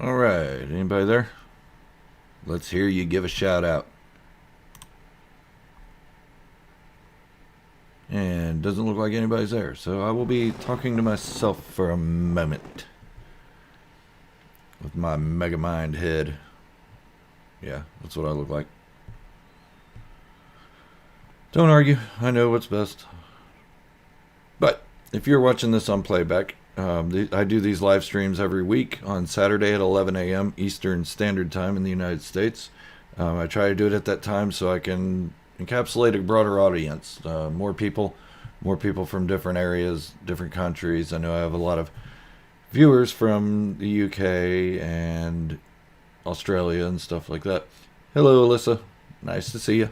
Alright, anybody there? Let's hear you give a shout out. And doesn't look like anybody's there, so I will be talking to myself for a moment. With my mega mind head. Yeah, that's what I look like. Don't argue, I know what's best. But if you're watching this on playback, I do these live streams every week on Saturday at 11 a.m. Eastern Standard Time in the United States. I try to do it at that time so I can encapsulate a broader audience. More people from different areas, different countries. I know I have a lot of viewers from the UK and Australia and stuff like that. Hello, Alyssa. Nice to see you.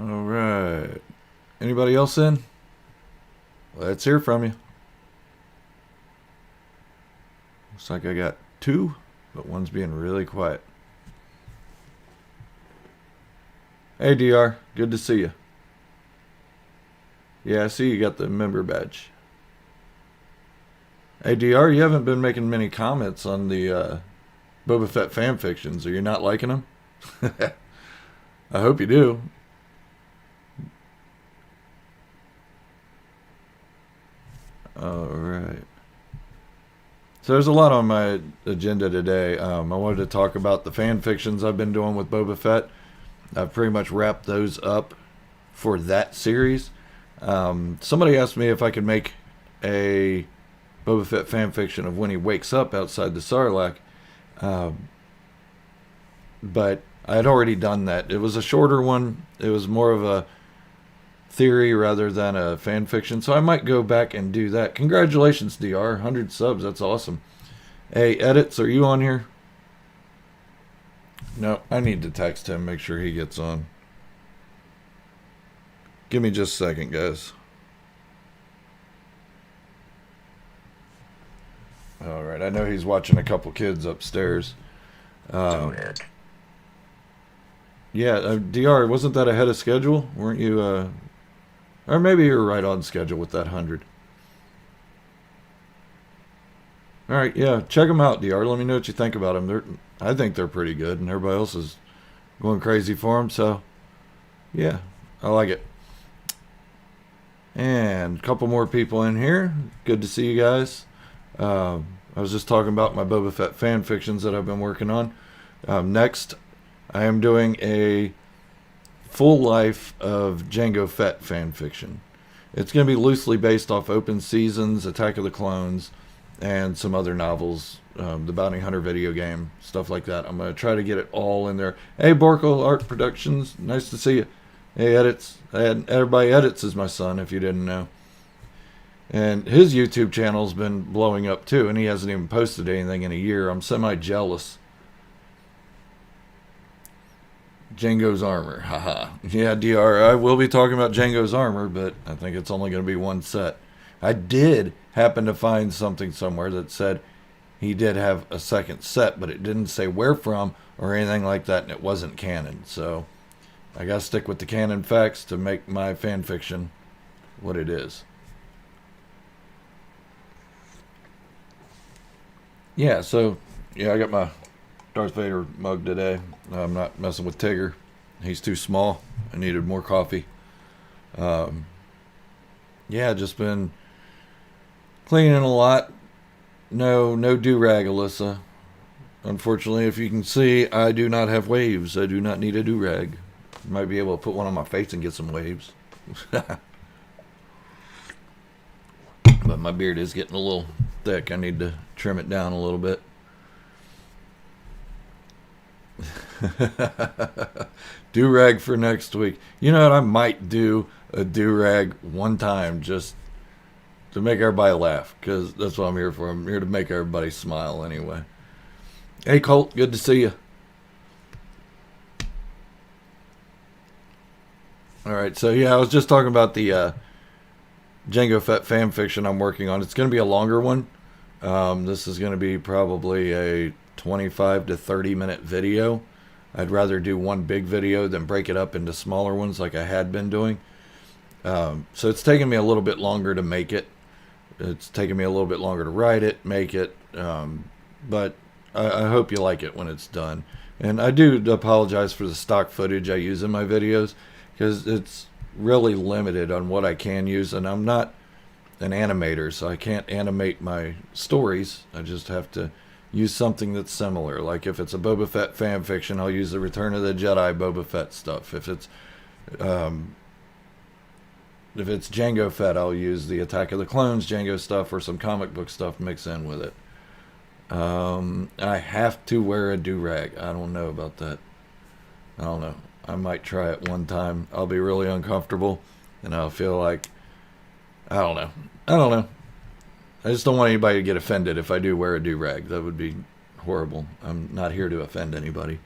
All right. Anybody else in? Let's hear from you. Looks like I got two, but one's being really quiet. Hey, DR. Good to see you. Yeah, I see you got the member badge. Hey, DR, you haven't been making many comments on the Boba Fett fanfictions. Are you not liking them? I hope you do. Alright. So there's a lot on my agenda today. I wanted to talk about the fan fictions I've been doing with Boba Fett. I've pretty much wrapped those up for that series. Somebody asked me if I could make a Boba Fett fan fiction of when he wakes up outside the Sarlacc. But I had already done that. It was a shorter one. It was more of a theory rather than a fan fiction, so I might go back and do that. Congratulations, DR, 100 subs. That's awesome. Hey, Edits, are you on here? No, I need to text him, make sure he gets on. Give me just a second, guys. Alright, I know he's watching a couple kids upstairs. Yeah, DR, wasn't that ahead of schedule? Weren't you, or maybe you were right on schedule with that 100. Alright, yeah, check them out, DR. Let me know what you think about them. I think they're pretty good, and everybody else is going crazy for them, so yeah, I like it. And a couple more people in here. Good to see you guys. I was just talking about my Boba Fett fan fictions that I've been working on. Next, I am doing a full life of Jango Fett fan fiction. It's going to be loosely based off Open Seasons, Attack of the Clones, and some other novels, the Bounty Hunter video game, stuff like that. I'm going to try to get it all in there. Hey, Borkle Art Productions, nice to see you. Hey, Edits. Everybody Edits is my son, if you didn't know. And his YouTube channel's been blowing up too, and he hasn't even posted anything in a year. I'm semi-jealous. Jango's armor, haha. Yeah, DR, I will be talking about Jango's armor, but I think it's only going to be one set. I did happen to find something somewhere that said he did have a second set, but it didn't say where from or anything like that, and it wasn't canon. So I got to stick with the canon facts to make my fan fiction what it is. Yeah, so, yeah, I got my Darth Vader mug today. I'm not messing with Tigger. He's too small. I needed more coffee. Yeah, just been cleaning a lot. No do-rag, Alyssa. Unfortunately, if you can see, I do not have waves. I do not need a do-rag. Might be able to put one on my face and get some waves. But my beard is getting a little thick. I need to trim it down a little bit. Do-rag for next week. You know what? I might do a do-rag one time just to make everybody laugh, because that's what I'm here for. I'm here to make everybody smile anyway. Hey, Colt. Good to see you. Alright, so yeah, I was just talking about the Jango Fett fan fiction I'm working on. It's going to be a longer one. This is going to be probably a 25 to 30 minute video. I'd rather do one big video than break it up into smaller ones like I had been doing. So it's taken me a little bit longer to make it. It's taken me a little bit longer to write it, make it, but I hope you like it when it's done. And I do apologize for the stock footage I use in my videos, because it's really limited on what I can use, and I'm not an animator, so I can't animate my stories. I just have to use something that's similar. Like if it's a Boba Fett fan fiction, I'll use the Return of the Jedi Boba Fett stuff. If it's Jango Fett, I'll use the Attack of the Clones Jango stuff or some comic book stuff mixed in with it. I have to wear a do-rag. I don't know about that. I don't know. I might try it one time. I'll be really uncomfortable, and I'll feel like, I don't know. I just don't want anybody to get offended if I do wear a do-rag. That would be horrible. I'm not here to offend anybody.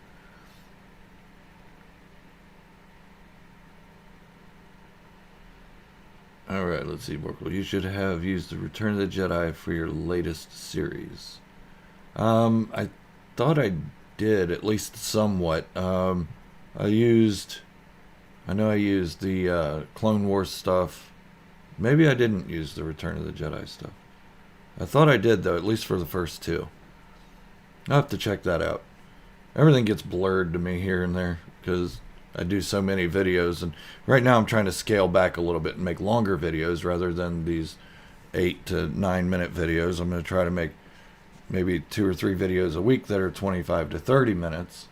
Alright, let's see, Borkle. You should have used the Return of the Jedi for your latest series. I thought I did, at least somewhat. I know I used the Clone Wars stuff. Maybe I didn't use the Return of the Jedi stuff. I thought I did, though, at least for the first two. I'll have to check that out. Everything gets blurred to me here and there, because I do so many videos, and right now I'm trying to scale back a little bit and make longer videos rather than these 8 to 9 minute videos. I'm going to try to make maybe 2 or 3 videos a week that are 25 to 30 minutes.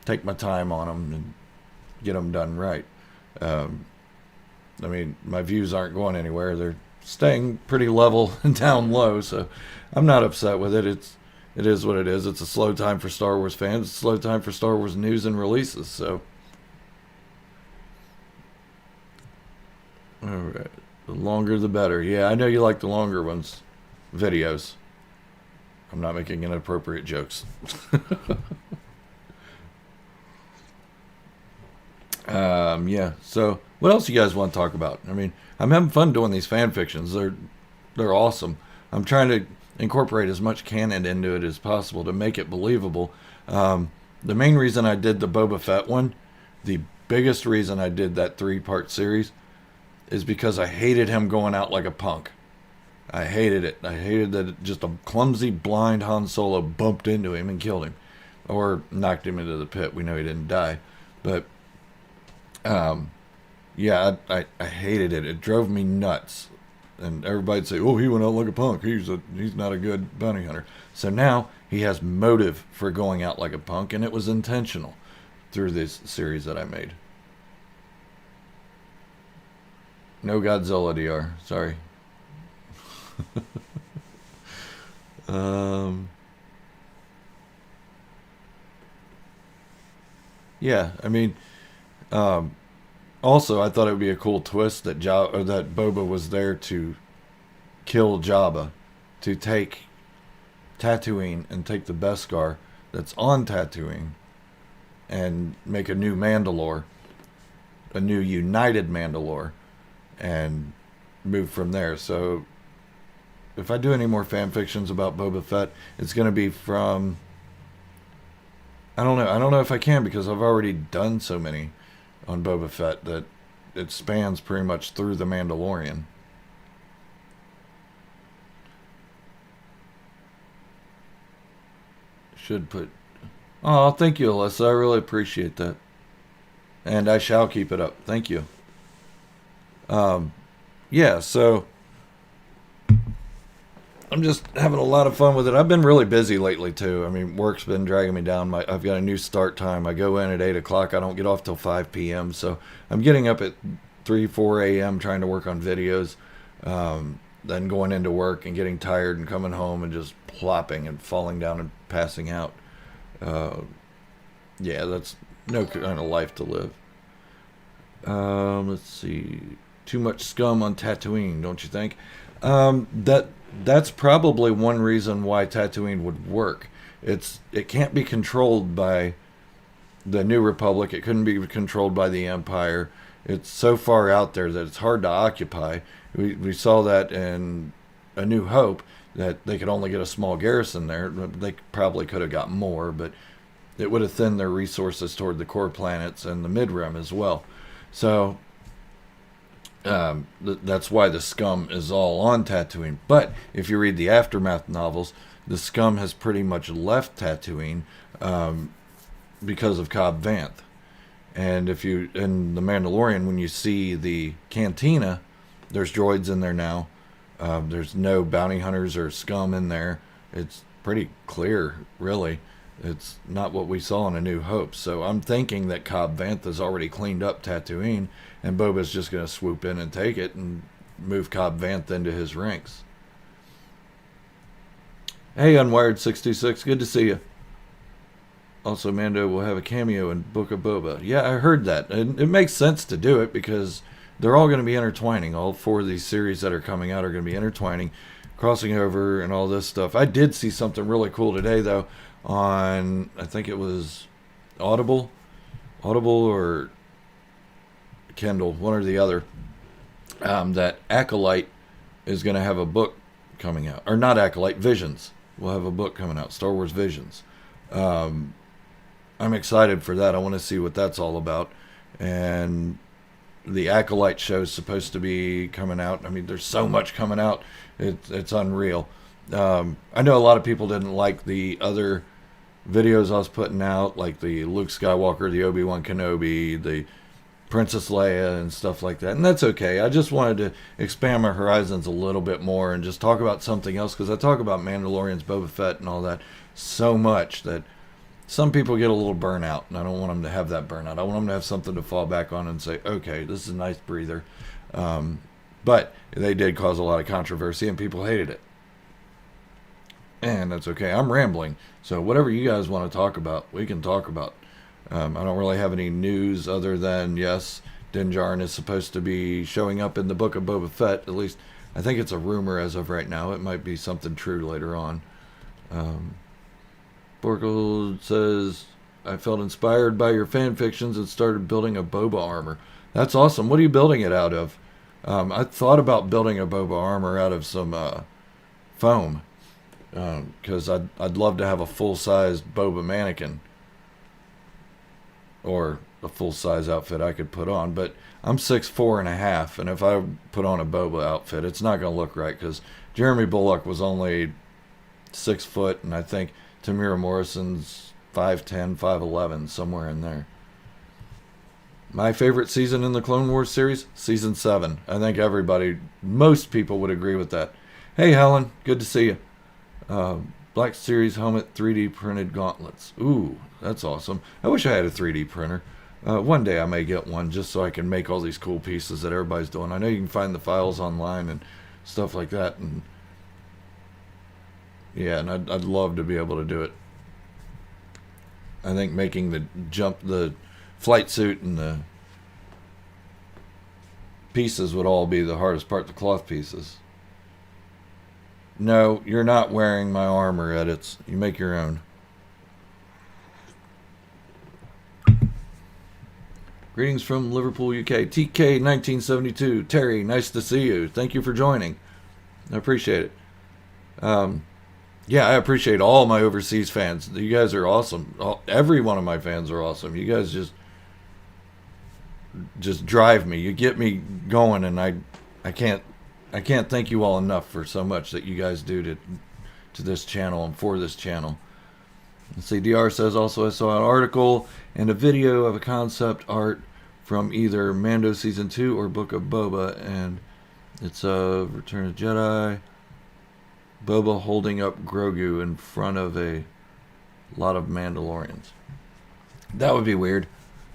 Take my time on them and get them done right. I mean, my views aren't going anywhere. They're staying pretty level and down low, so I'm not upset with it. It is what it is. It's a slow time for Star Wars fans. It's a slow time for Star Wars news and releases, so. Alright. The longer the better. Yeah, I know you like the longer ones. Videos. I'm not making inappropriate jokes. Yeah, so what else you guys want to talk about? I mean, I'm having fun doing these fan fictions. They're awesome. I'm trying to incorporate as much canon into it as possible to make it believable. The main reason I did the Boba Fett one, the biggest reason I did that 3-part series, is because I hated him going out like a punk. I hated it. I hated that just a clumsy, blind Han Solo bumped into him and killed him. Or knocked him into the pit. We know he didn't die. But, yeah, I hated it. It drove me nuts. And everybody'd say, oh, he went out like a punk. He's not a good bounty hunter. So now he has motive for going out like a punk, and it was intentional through this series that I made. No Godzilla DR. Sorry. Yeah, I mean, also I thought it would be a cool twist that that Boba was there to kill Jabba, to take Tatooine and take the Beskar that's on Tatooine and make a new Mandalore, a new united Mandalore, and move from there. So if I do any more fan fictions about Boba Fett, it's going to be from, I don't know if I can, because I've already done so many on Boba Fett that it spans pretty much through the Mandalorian. Should put, oh, thank you, Alyssa, I really appreciate that, and I shall keep it up. Thank you. Yeah, so I'm just having a lot of fun with it. I've been really busy lately too. I mean, work's been dragging me down. I've got a new start time. I go in at 8 o'clock. I don't get off till 5 p.m. So I'm getting up at 3, 4 a.m. trying to work on videos. Then going into work and getting tired and coming home and just plopping and falling down and passing out. Yeah, that's no kind of life to live. Let's see. Too much scum on Tatooine, don't you think? That's probably one reason why Tatooine would work. It can't be controlled by the New Republic. It couldn't be controlled by the Empire. It's so far out there that it's hard to occupy. We saw that in A New Hope, that they could only get a small garrison there. They probably could have got more, but it would have thinned their resources toward the core planets and the Mid-Rim as well. So That's why the scum is all on Tatooine. But if you read the Aftermath novels, the scum has pretty much left Tatooine because of Cobb Vanth. And if you in the Mandalorian, when you see the cantina, there's droids in there now. There's no bounty hunters or scum in there. It's pretty clear, really. It's not what we saw in A New Hope. So I'm thinking that Cobb Vanth has already cleaned up Tatooine, and Boba's just going to swoop in and take it and move Cobb Vanth into his ranks. Hey, Unwired626, good to see you. Also, Mando will have a cameo in Book of Boba. Yeah, I heard that. And it makes sense to do it because they're all going to be intertwining. All 4 of these series that are coming out are going to be intertwining, crossing over, and all this stuff. I did see something really cool today, though, on, I think it was Audible or Kindle, one or the other, that Acolyte is going to have a book coming out. Or not Acolyte, Visions will have a book coming out, Star Wars Visions. I'm excited for that. I want to see what that's all about. And the Acolyte show is supposed to be coming out. I mean, there's so much coming out. It's unreal. I know a lot of people didn't like the other videos I was putting out, like the Luke Skywalker, the Obi-Wan Kenobi, the Princess Leia, and stuff like that. And that's okay. I just wanted to expand my horizons a little bit more and just talk about something else, because I talk about Mandalorians, Boba Fett, and all that so much that some people get a little burnout, and I don't want them to have that burnout. I want them to have something to fall back on and say, okay, this is a nice breather. But they did cause a lot of controversy, and people hated it. And that's okay. I'm rambling. So whatever you guys want to talk about, we can talk about. I don't really have any news other than, yes, Din Djarin is supposed to be showing up in the Book of Boba Fett. At least, I think it's a rumor as of right now. It might be something true later on. Borkel says, I felt inspired by your fan fictions and started building a Boba armor. That's awesome. What are you building it out of? I thought about building a Boba armor out of some foam. Because I'd love to have a full-size Boba mannequin. Or a full-size outfit I could put on. But I'm 6'4.5", and if I put on a Boba outfit, it's not going to look right. Because Jeremy Bullock was only 6 foot, and I think Tamira Morrison's 5'10", 5'11", somewhere in there. My favorite season in the Clone Wars series? Season 7. I think most people would agree with that. Hey, Helen. Good to see you. Black Series helmet 3D printed gauntlets. Ooh, that's awesome. I wish I had a 3D printer. One day I may get one just so I can make all these cool pieces that everybody's doing. I know you can find the files online and stuff like that. And yeah, and I'd love to be able to do it. I think making the flight suit and the pieces would all be the hardest part, the cloth pieces. No, you're not wearing my armor edits. You make your own. Greetings from Liverpool, UK. TK1972. Terry, nice to see you. Thank you for joining. I appreciate it. Yeah, I appreciate all my overseas fans. You guys are awesome. Every one of my fans are awesome. You guys just drive me. You get me going, and I can't thank you all enough for so much that you guys do to this channel and for this channel. Let's see, DR says also I saw an article and a video of a concept art from either Mando Season 2 or Book of Boba, and it's a Return of the Jedi. Boba holding up Grogu in front of a lot of Mandalorians. That would be weird.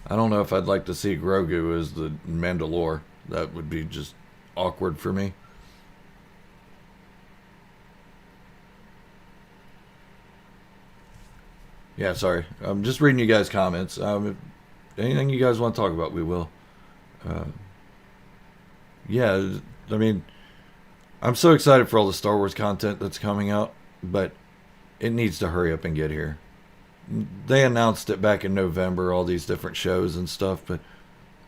I don't know if I'd like to see Grogu as the Mandalore. That would be just awkward for me. Yeah, sorry. I'm just reading you guys' comments. Anything you guys want to talk about, we will. Yeah, I mean, I'm so excited for all the Star Wars content that's coming out, but it needs to hurry up and get here. They announced it back in November, all these different shows and stuff, but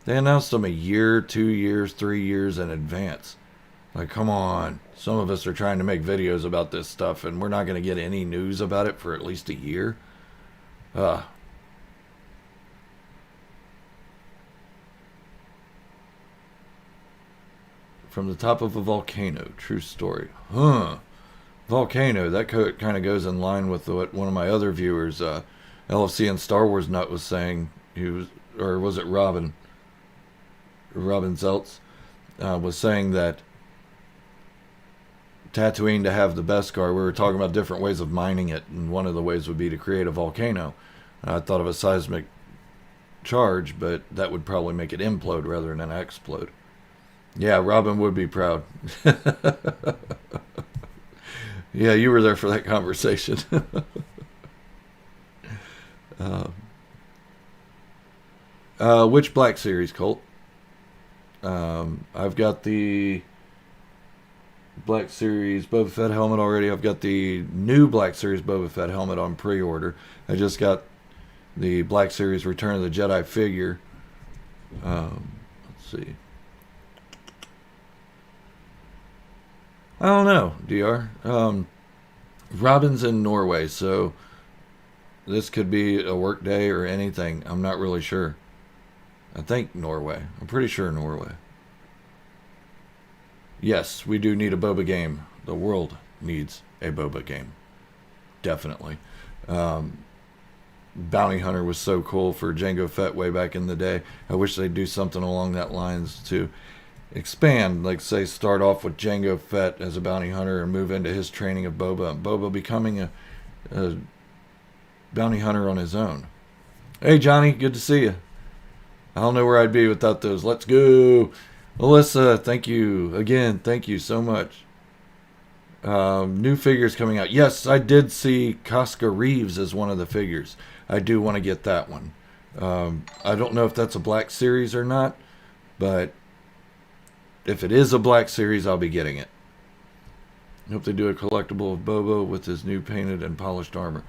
they announced them a year, 2 years, 3 years in advance. Like, come on. Some of us are trying to make videos about this stuff, and we're not going to get any news about it for at least a year. from the top of a volcano. True story. Huh. Volcano. That kind of goes in line with what one of my other viewers, LFC and Star Wars Nut, was saying. He was, or was it Robin? Robin Zeltz was saying that Tatooine, to have the Beskar, we were talking about different ways of mining it, and one of the ways would be to create a volcano. I thought of a seismic charge, but that would probably make it implode rather than explode. Yeah, Robin would be proud. Yeah, you were there for that conversation. Which Black Series, Colt? I've got the Black Series Boba Fett helmet already. I've got the new Black Series Boba Fett helmet on pre-order. I just got the Black Series Return of the Jedi figure. Let's see. I don't know, DR. Robin's in Norway, so this could be a work day or anything. I'm not really sure. I think Norway. I'm pretty sure Norway. Yes, we do need a Boba game. The world needs a Boba game. Definitely. Bounty Hunter was so cool for Jango Fett way back in the day. I wish they'd do something along that lines to expand, like say start off with Jango Fett as a bounty hunter and move into his training of Boba, and Boba becoming a bounty hunter on his own. Hey Johnny, good to see you. I don't know where I'd be without those. Let's go. Alyssa, thank you again. Thank you so much. New figures coming out. Yes, I did see Casca Reeves as one of the figures. I do want to get that one. I don't know if that's a Black Series or not, but if it is a Black Series, I'll be getting it. I hope they do a collectible of Boba with his new painted and polished armor.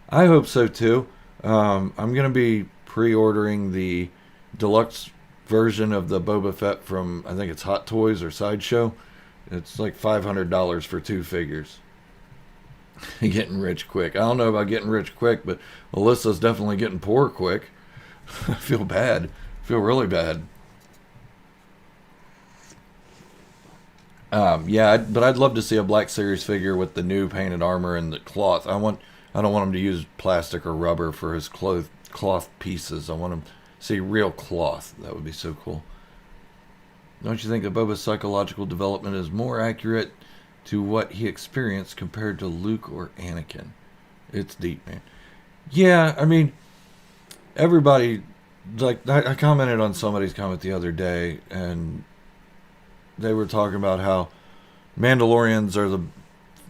I hope so too. I'm going to be pre-ordering the deluxe version of the Boba Fett from, I think it's Hot Toys or Sideshow. It's like $500 for 2 figures. Getting rich quick. I don't know about getting rich quick, but Alyssa's definitely getting poor quick. I feel bad. I feel really bad. Yeah, but I'd love to see a Black Series figure with the new painted armor and the cloth. I don't want him to use plastic or rubber for his cloth pieces. I want him to see real cloth. That would be so cool. Don't you think that Boba's psychological development is more accurate to what he experienced compared to Luke or Anakin? It's deep, man. Yeah, I mean, everybody, like, I commented on somebody's comment the other day, and they were talking about how Mandalorians are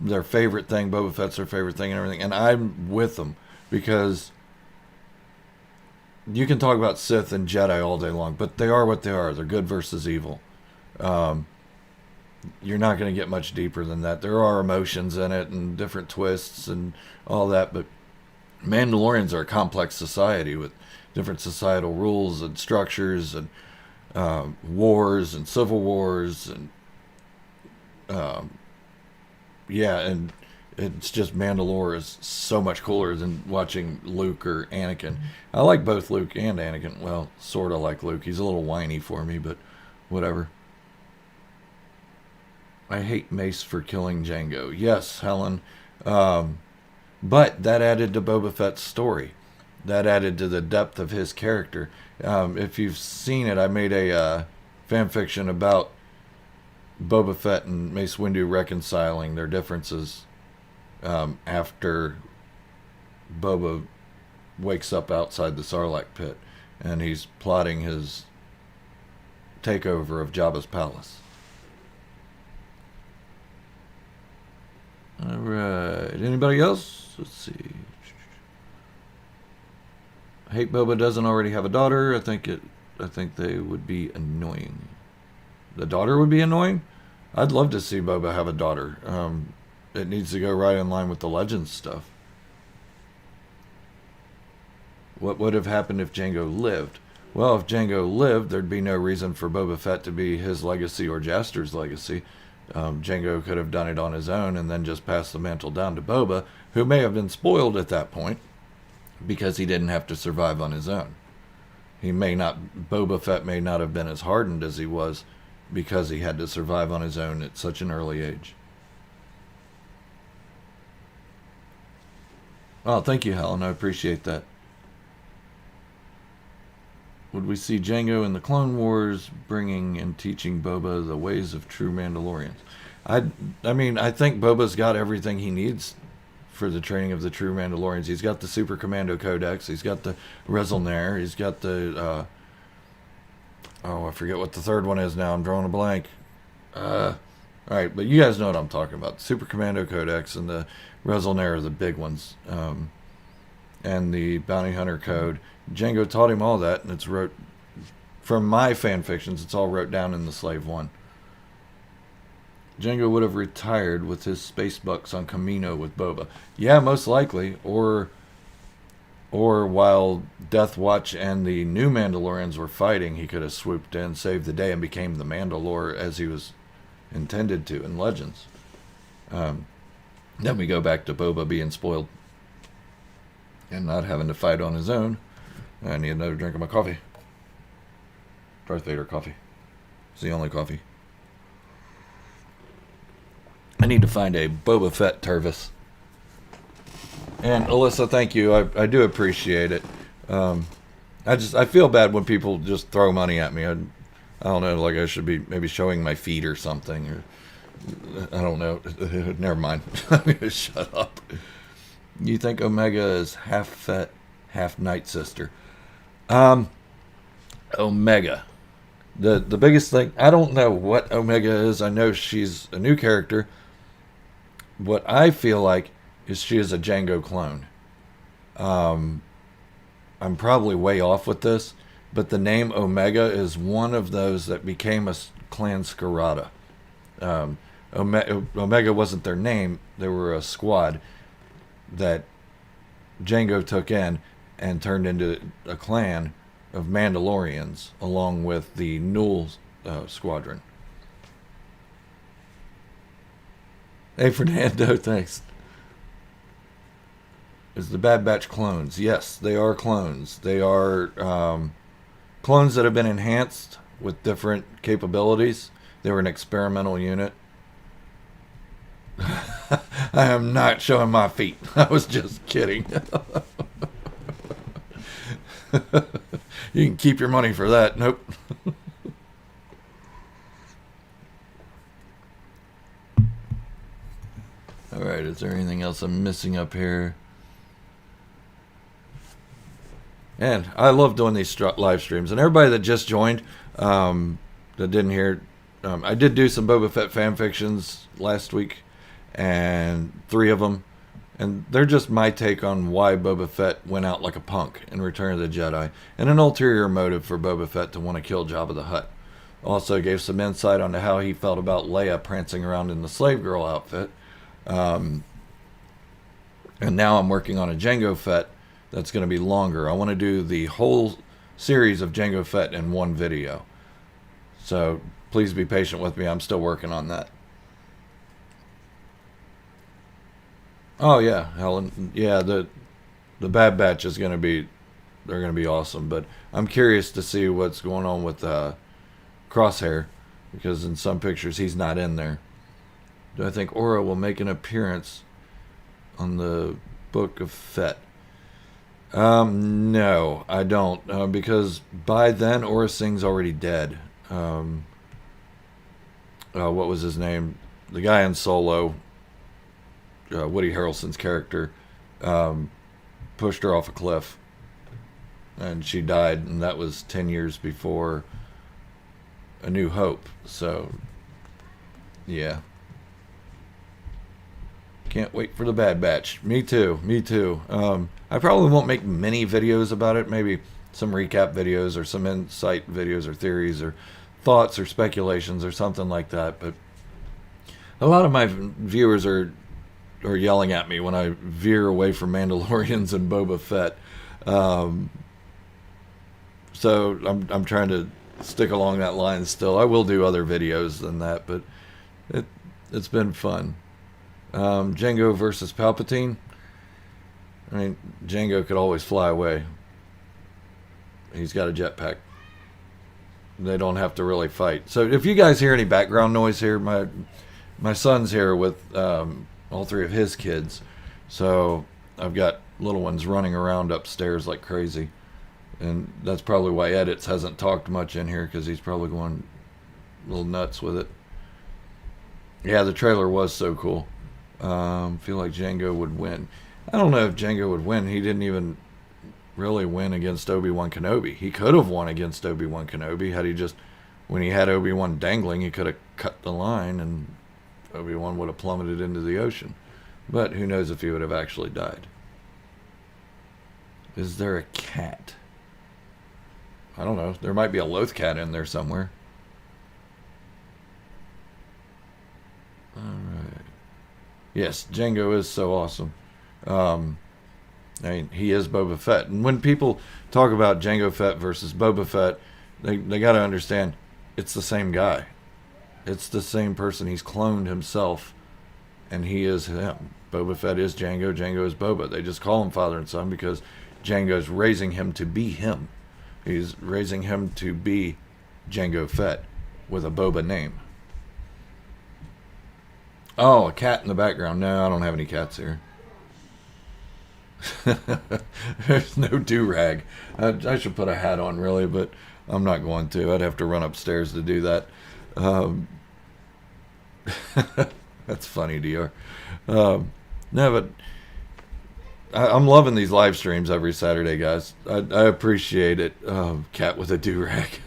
their favorite thing, Boba Fett's their favorite thing and everything, and I'm with them, because you can talk about Sith and Jedi all day long, but they are what they are. They're good versus evil. You're not going to get much deeper than that. There are emotions in it and different twists and all that, but Mandalorians are a complex society with different societal rules and structures and wars and civil wars and yeah, and it's just Mandalore is so much cooler than watching Luke or Anakin. I like both Luke and Anakin. Well, sort of like Luke. He's a little whiny for me, but whatever. I hate Mace for killing Jango. Yes, Helen. But that added to Boba Fett's story. That added to the depth of his character. If you've seen it, I made a fan fiction about Boba Fett and Mace Windu reconciling their differences after Boba wakes up outside the Sarlacc pit and he's plotting his takeover of Jabba's palace. Alright, anybody else? Let's see. I hate Boba doesn't already have a daughter. I think they would be annoying. The daughter would be annoying? I'd love to see Boba have a daughter. It needs to go right in line with the Legends stuff. What would have happened if Jango lived? Well, if Jango lived, there'd be no reason for Boba Fett to be his legacy or Jaster's legacy. Jango could have done it on his own and then just passed the mantle down to Boba, who may have been spoiled at that point because he didn't have to survive on his own. Boba Fett may not have been as hardened as he was because he had to survive on his own at such an early age. Oh, thank you, Helen. I appreciate that. Would we see Jango in the Clone Wars bringing and teaching Boba the ways of true Mandalorians? I mean, I think Boba's got everything he needs for the training of the true Mandalorians. He's got the Super Commando Codex. He's got the Resolnair. He's got the... I forget what the third one is now. I'm drawing a blank. Alright, but you guys know what I'm talking about. The Super Commando Codex and the Resolnair are the big ones. And the Bounty Hunter Code. Jango taught him all that, and it's wrote... From my fan fictions, it's all wrote down in the Slave One. Jango would have retired with his space bucks on Kamino with Boba. Yeah, most likely. Or while Death Watch and the new Mandalorians were fighting, he could have swooped in, saved the day, and became the Mandalore as he was intended to in Legends. Then we go back to Boba being spoiled and not having to fight on his own. I need another drink of my coffee. Darth Vader coffee. It's the only coffee. I need to find a Boba Fett Tervis. And Alyssa, thank you. I do appreciate it. I feel bad when people just throw money at me. I don't know, like I should be maybe showing my feet or something. Or I don't know. Never mind. I'm going to shut up. You think Omega is half Fett, half Night Sister? Omega. The biggest thing, I don't know what Omega is. I know she's a new character. What I feel like is she is a Jango clone. I'm probably way off with this, but the name Omega is one of those that became a clan Scarada. Omega wasn't their name. They were a squad that Jango took in and turned into a clan of Mandalorians along with the Nul squadron. Hey, Fernando, thanks. Is the Bad Batch clones? Yes, they are clones. They are clones that have been enhanced with different capabilities. They were an experimental unit. I am not showing my feet. I was just kidding. You can keep your money for that. Nope. Alright, is there anything else I'm missing up here? And I love doing these live streams. And everybody that just joined, that didn't hear, I did do some Boba Fett fan fictions last week, and 3 of them. And they're just my take on why Boba Fett went out like a punk in Return of the Jedi, and an ulterior motive for Boba Fett to want to kill Jabba the Hutt. Also gave some insight onto how he felt about Leia prancing around in the slave girl outfit. And now I'm working on a Jango Fett that's going to be longer. I want to do the whole series of Jango Fett in one video. So please be patient with me. I'm still working on that. Oh yeah, Helen. Yeah, the Bad Batch is going to be, they're going to be awesome. But I'm curious to see what's going on with Crosshair, because in some pictures he's not in there. Do I think Aura will make an appearance on the Book of Fett? No, I don't, because by then Aura Singh's already dead. What was his name? The guy in Solo, Woody Harrelson's character, pushed her off a cliff, and she died, and that was 10 years before A New Hope. So, yeah. Can't wait for the Bad Batch. Me too. Me too. I probably won't make many videos about it. Maybe some recap videos or some insight videos or theories or thoughts or speculations or something like that. But a lot of my viewers are yelling at me when I veer away from Mandalorians and Boba Fett. So I'm trying to stick along that line still. I will do other videos than that, but it's been fun. Jango versus Palpatine. I mean, Jango could always fly away. He's got a jetpack. they don't have to really fight. So if you guys hear any background noise here, my son's here with all three of his kids. So I've got little ones running around upstairs like crazy. And that's probably why Edits hasn't talked much in here, because he's probably going a little nuts with it. Yeah, the trailer was so cool. Feel like Jango would win. I don't know if Jango would win. He didn't even really win against Obi-Wan Kenobi. He could have won against Obi-Wan Kenobi had he just, when he had Obi-Wan dangling, he could have cut the line and Obi-Wan would have plummeted into the ocean. But who knows if he would have actually died. Is there a cat? I don't know. There might be a Loth cat in there somewhere. Alright. Yes, Jango is so awesome. I mean, he is Boba Fett. And when people talk about Jango Fett versus Boba Fett, they got to understand it's the same guy. It's the same person. He's cloned himself, and he is him. Boba Fett is Jango. Jango is Boba. They just call him father and son because Jango's raising him to be him. He's raising him to be Jango Fett with a Boba name. Oh, a cat in the background. No, I don't have any cats here. There's no do-rag. I should put a hat on, really, but I'm not going to. I'd have to run upstairs to do that. That's funny, DR. No, but I'm loving these live streams every Saturday, guys. I appreciate it. Cat with a do-rag.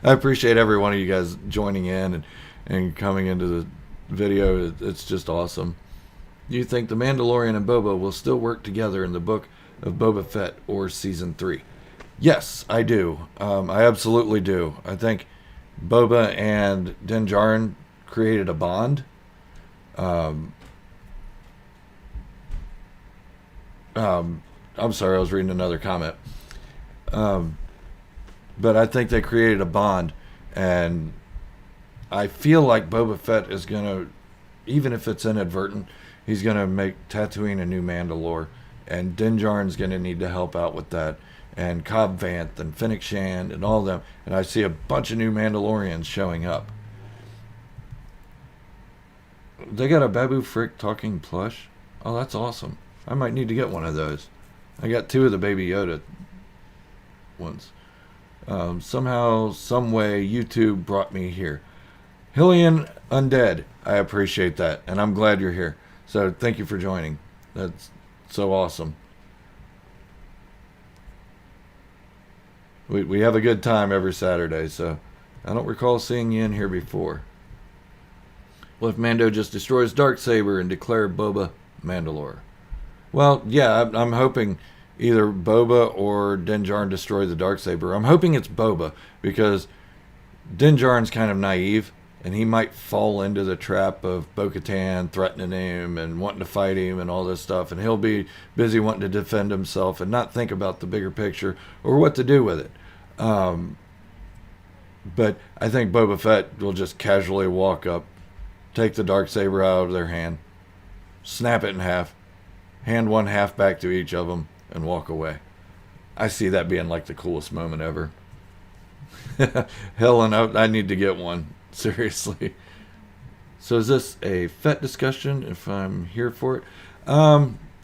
I appreciate every one of you guys joining in and coming into the video. It's just awesome. Do you think The Mandalorian and Boba will still work together in the book of Boba Fett or Season 3? Yes, I do. I absolutely do. I think Boba and Din Djarin created a bond. I'm sorry, I was reading another comment. But I think they created a bond, and I feel like Boba Fett is going to, even if it's inadvertent, he's going to make Tatooine a new Mandalore, and Din Djarin's going to need to help out with that, and Cobb Vanth and Fennec Shand and all them, and I see a bunch of new Mandalorians showing up. They got a Babu Frick talking plush? Oh, that's awesome. I might need to get one of those. I got 2 of the Baby Yoda ones. Somehow, some way, YouTube brought me here. Hillian Undead, I appreciate that, and I'm glad you're here. So thank you for joining. That's so awesome. We have a good time every Saturday, so I don't recall seeing you in here before. What if Mando just destroys Darksaber and declare Boba Mandalore? Well, yeah, I'm hoping either Boba or Din Djarin destroy the Darksaber. I'm hoping it's Boba, because Din Djarin's kind of naive, and he might fall into the trap of Bo-Katan threatening him and wanting to fight him and all this stuff, and he'll be busy wanting to defend himself and not think about the bigger picture or what to do with it. But I think Boba Fett will just casually walk up, take the Darksaber out of their hand, snap it in half, hand one half back to each of them, and walk away. I see that being like the coolest moment ever. Hell, and I need to get one. Seriously. So is this a Fett discussion, if I'm here for it?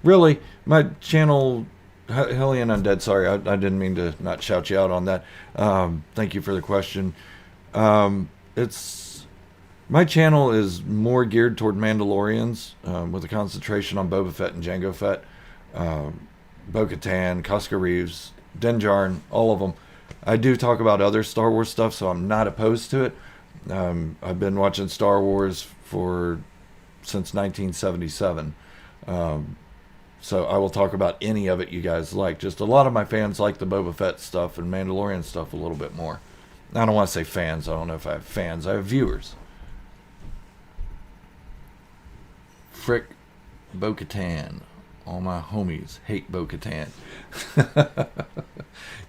Really, my channel, Hellion Undead, sorry, I didn't mean to not shout you out on that. Thank you for the question. My channel is more geared toward Mandalorians, with a concentration on Boba Fett and Jango Fett, Bo-Katan, Koska Reeves, Din Djarin, all of them. I do talk about other Star Wars stuff, so I'm not opposed to it. I've been watching Star Wars since 1977. So I will talk about any of it you guys like. Just a lot of my fans like the Boba Fett stuff and Mandalorian stuff a little bit more. I don't want to say fans. I don't know if I have fans. I have viewers. Frick Bo-Katan. All my homies hate Bo-Katan.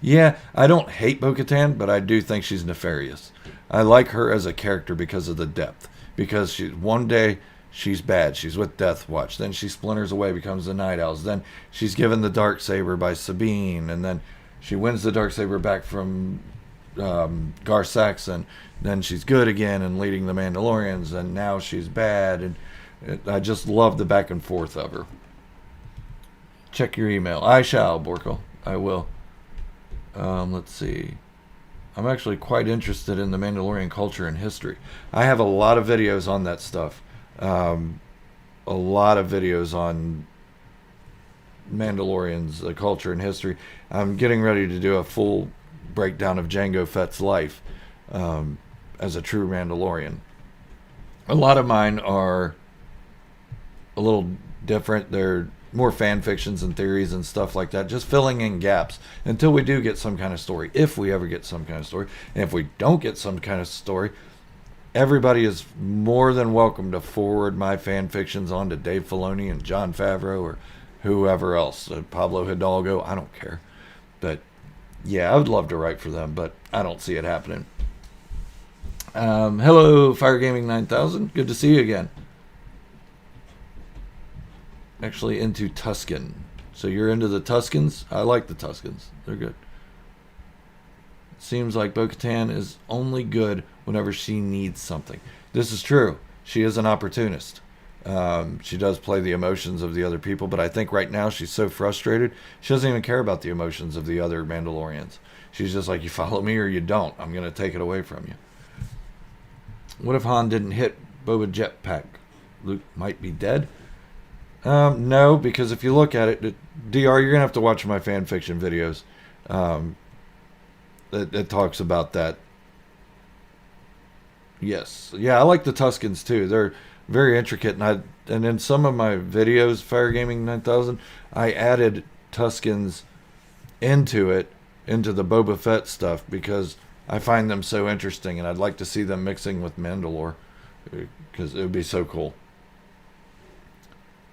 Yeah, I don't hate Bo-Katan, but I do think she's nefarious. I like her as a character because of the depth. Because one day she's bad. She's with Death Watch. Then she splinters away, becomes the Night Owls. Then she's given the Darksaber by Sabine. And then she wins the Darksaber back from Gar Saxon. Then she's good again and leading the Mandalorians, and now she's bad. And I just love the back and forth of her. Check your email. I shall, Borkel. I will. Let's see. I'm actually quite interested in the Mandalorian culture and history. I have a lot of videos on that stuff. A lot of videos on Mandalorians, the culture and history. I'm getting ready to do a full breakdown of Jango Fett's life as a true Mandalorian. A lot of mine are a little different. They're more fan fictions and theories and stuff like that, just filling in gaps until we do get some kind of story, if we ever get some kind of story. And if we don't get some kind of story, everybody is more than welcome to forward my fan fictions on to Dave Filoni and Jon Favreau or whoever else, Pablo Hidalgo. I don't care. But yeah, I would love to write for them, but I don't see it happening. Hello, Fire Gaming 9000. Good to see you again. Actually into Tusken. So you're into the Tuskens? I like the Tuskens. They're good. It seems like Bo-Katan is only good whenever she needs something. This is true. She is an opportunist. She does play the emotions of the other people, but I think right now she's so frustrated, she doesn't even care about the emotions of the other Mandalorians. She's just like, you follow me or you don't. I'm going to take it away from you. What if Han didn't hit Boba Jetpack? Luke might be dead? No, because if you look at it, DR, you're going to have to watch my fan fiction videos. It talks about that. Yes. Yeah, I like the Tuskens too. They're very intricate. And in some of my videos, Fire Gaming 9000, I added Tuskens into the Boba Fett stuff, because I find them so interesting, and I'd like to see them mixing with Mandalore, because it would be so cool.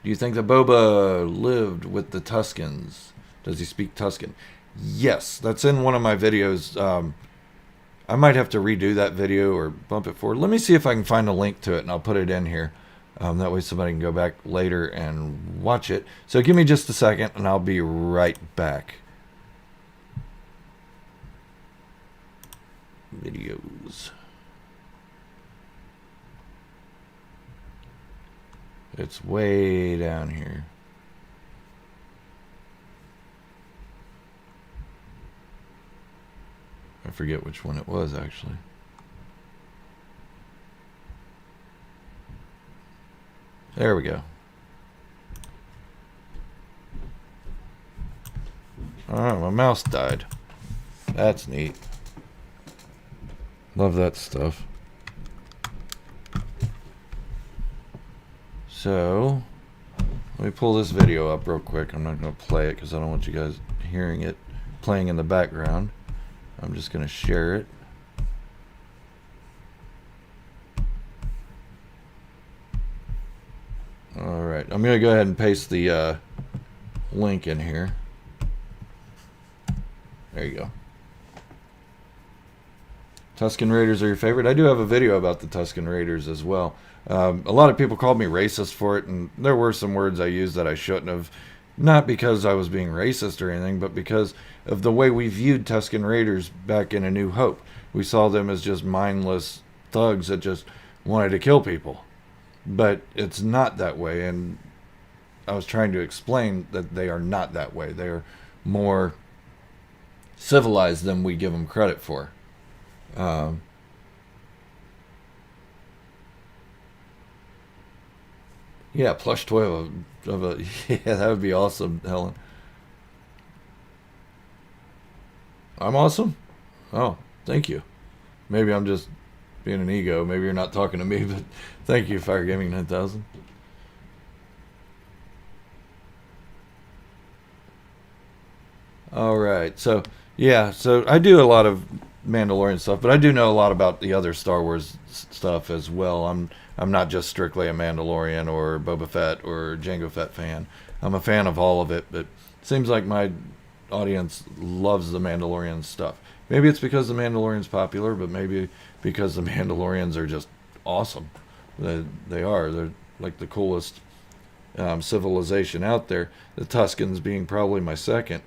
Do you think that Boba lived with the Tuskens? Does he speak Tusken? Yes, that's in one of my videos. I might have to redo that video or bump it forward. Let me see if I can find a link to it, and I'll put it in here. That way somebody can go back later and watch it. So give me just a second, and I'll be right back. Videos. It's way down here. I forget which one it was, actually. There we go. Oh, my mouse died. That's neat. Love that stuff. So, let me pull this video up real quick. I'm not going to play it because I don't want you guys hearing it playing in the background. I'm just going to share it. Alright, I'm going to go ahead and paste the link in here. There you go. Tusken Raiders are your favorite? I do have a video about the Tusken Raiders as well. A lot of people called me racist for it, and there were some words I used that I shouldn't have. Not because I was being racist or anything, but because of the way we viewed Tusken Raiders back in A New Hope. We saw them as just mindless thugs that just wanted to kill people. But it's not that way, and I was trying to explain that they are not that way. They are more civilized than we give them credit for. Yeah, plush toy of a yeah, that would be awesome, Helen. I'm awesome? Oh, thank you. Maybe I'm just being an ego. Maybe you're not talking to me, but thank you, Fire Gaming 9000. Alright, so yeah, so I do a lot of Mandalorian stuff, but I do know a lot about the other Star Wars stuff as well. I'm not just strictly a Mandalorian or Boba Fett or Jango Fett fan. I'm a fan of all of it, but it seems like my audience loves the Mandalorian stuff. Maybe it's because the Mandalorian's popular, but maybe because the Mandalorians are just awesome. They are. They're like the coolest civilization out there. The Tuskens being probably my second.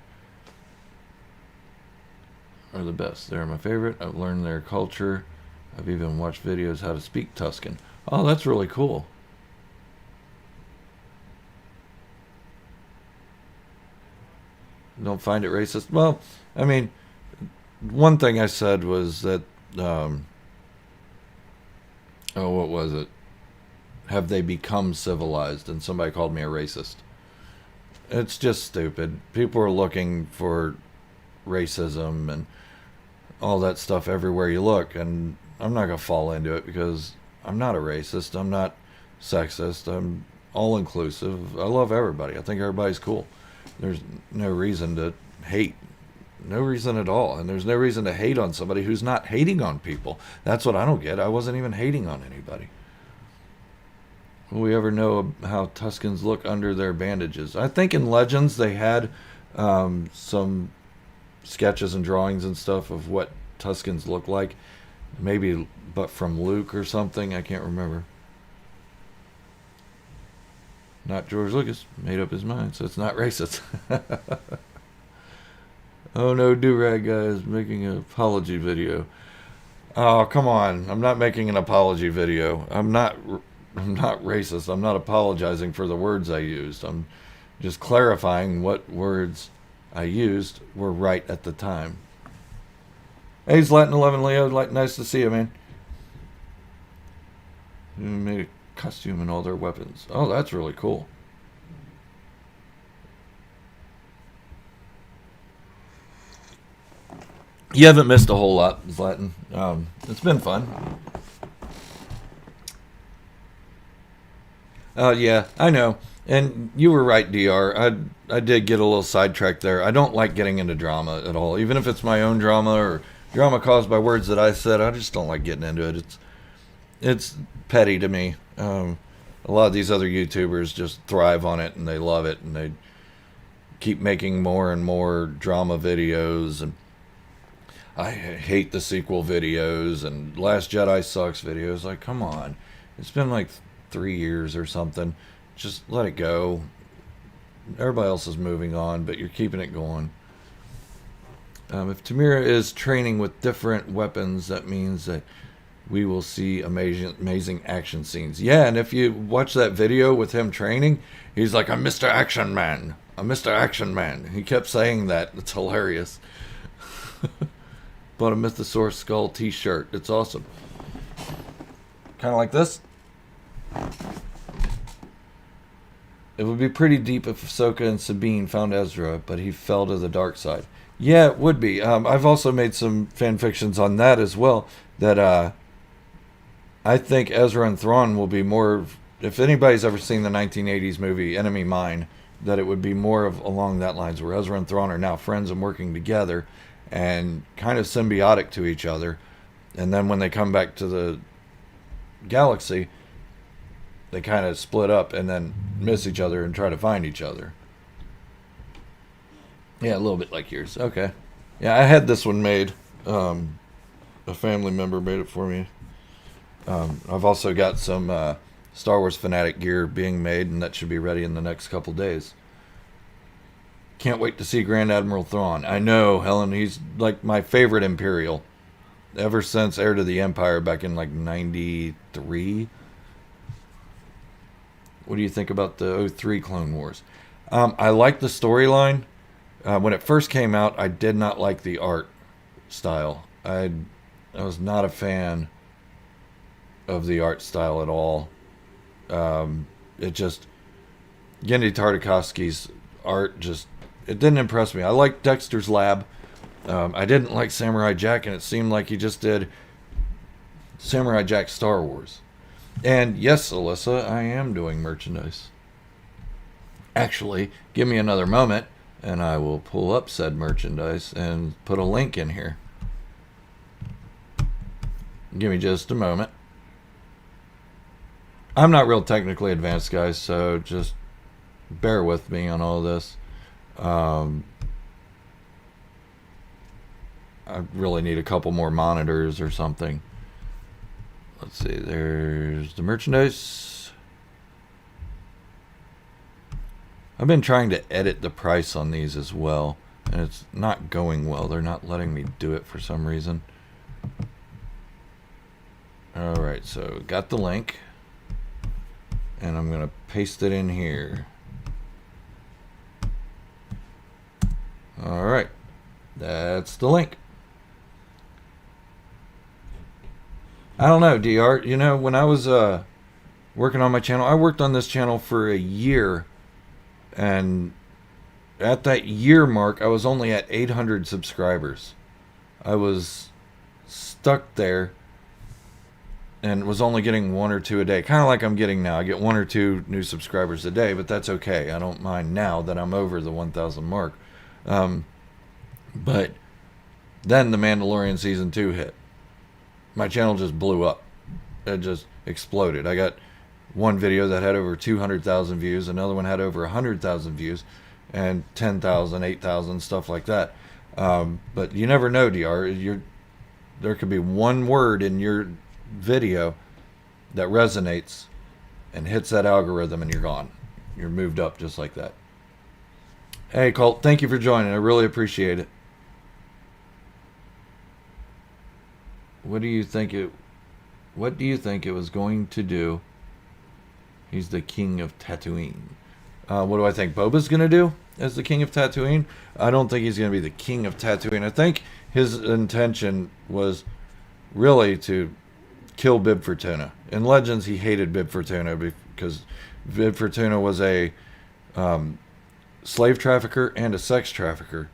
are the best. They're my favorite. I've learned their culture. I've even watched videos how to speak Tuscan. Oh, that's really cool. Don't find it racist? Well, I mean, one thing I said was that, oh, what was it? Have they become civilized? And somebody called me a racist. It's just stupid. People are looking for racism and all that stuff everywhere you look, and I'm not going to fall into it because I'm not a racist. I'm not sexist. I'm all inclusive. I love everybody. I think everybody's cool. There's no reason to hate. No reason at all. And there's no reason to hate on somebody who's not hating on people. That's what I don't get. I wasn't even hating on anybody. Will we ever know how Tuscans look under their bandages? I think in Legends they had some sketches and drawings and stuff of what Tuscans look like. Maybe, but from Luke or something. I can't remember. Not George Lucas. Made up his mind, so it's not racist. Oh no, Do-Rag guy is making an apology video. Oh, come on. I'm not making an apology video. I'm not racist. I'm not apologizing for the words I used. I'm just clarifying what words I used were right at the time. Hey, it's Latin 11 Leo. Nice to see you, man. You made a costume and all their weapons. Oh, that's really cool. You haven't missed a whole lot, Zlatan. It's been fun. Yeah, I know. And you were right, DR. I did get a little sidetracked there. I don't like getting into drama at all. Even if it's my own drama or drama caused by words that I said, I just don't like getting into it. It's petty to me. A lot of these other YouTubers just thrive on it and they love it and they keep making more and more drama videos, and I hate the sequel videos and Last Jedi sucks videos. Like, come on. It's been like 3 years or something. Just let it go. Everybody else is moving on, but you're keeping it going. If Tamira is training with different weapons, that means that we will see amazing action scenes. Yeah, and if you watch that video with him training, he's like, I'm Mr. Action Man. I'm Mr. Action Man. He kept saying that. It's hilarious. Bought a Mythosaur Skull t-shirt. It's awesome. Kind of like this. It would be pretty deep if Ahsoka and Sabine found Ezra, but he fell to the dark side. Yeah, it would be. I've also made some fan fictions on that as well. That I think Ezra and Thrawn will be more. If anybody's ever seen the 1980s movie Enemy Mine, that it would be more of along that lines, where Ezra and Thrawn are now friends and working together, and kind of symbiotic to each other. And then when they come back to the galaxy, they kind of split up and then miss each other and try to find each other. Yeah, a little bit like yours. Okay. Yeah, I had this one made. A family member made it for me. I've also got some Star Wars Fanatic gear being made, and that should be ready in the next couple days. Can't wait to see Grand Admiral Thrawn. I know, Helen, he's like my favorite Imperial. Ever since Heir to the Empire back in like 93. What do you think about the 03 Clone Wars? I like the storyline. When it first came out, I did not like the art style. I was not a fan of the art style at all. It just... Genndy Tartakovsky's art just... It didn't impress me. I liked Dexter's Lab. I didn't like Samurai Jack, and it seemed like he just did Samurai Jack Star Wars. And yes, Alyssa, I am doing merchandise. Actually, give me another moment, and I will pull up said merchandise and put a link in here. Give me just a moment. I'm not real technically advanced, guys, so just bear with me on all this. I really need a couple more monitors or something. Let's see, there's the merchandise. I've been trying to edit the price on these as well. and it's not going well. They're not letting me do it for some reason. Alright, so got the link, and I'm going to paste it in here. Alright, that's the link. I don't know, DR. You know, when I was working on my channel, I worked on this channel for a year, and at that year mark, I was only at 800 subscribers. I was stuck there and was only getting 1 or 2 a day, kind of like I'm getting now. I get 1 or 2 new subscribers a day, but that's okay. I don't mind now that I'm over the 1,000 mark. But then The Mandalorian Season 2 hit. My channel just blew up. It just exploded. I got one video that had over 200,000 views, another one had over 100,000 views, and 10,000, 8,000, stuff like that. But you never know, DR. There could be one word in your video that resonates and hits that algorithm, and you're gone. You're moved up just like that. Hey, Colt, thank you for joining. I really appreciate it. What do you think it was going to do? He's the king of Tatooine. What do I think Boba's going to do as the king of Tatooine? I don't think he's going to be the king of Tatooine. I think his intention was really to kill Bib Fortuna. In Legends, he hated Bib Fortuna because Bib Fortuna was a slave trafficker and a sex trafficker.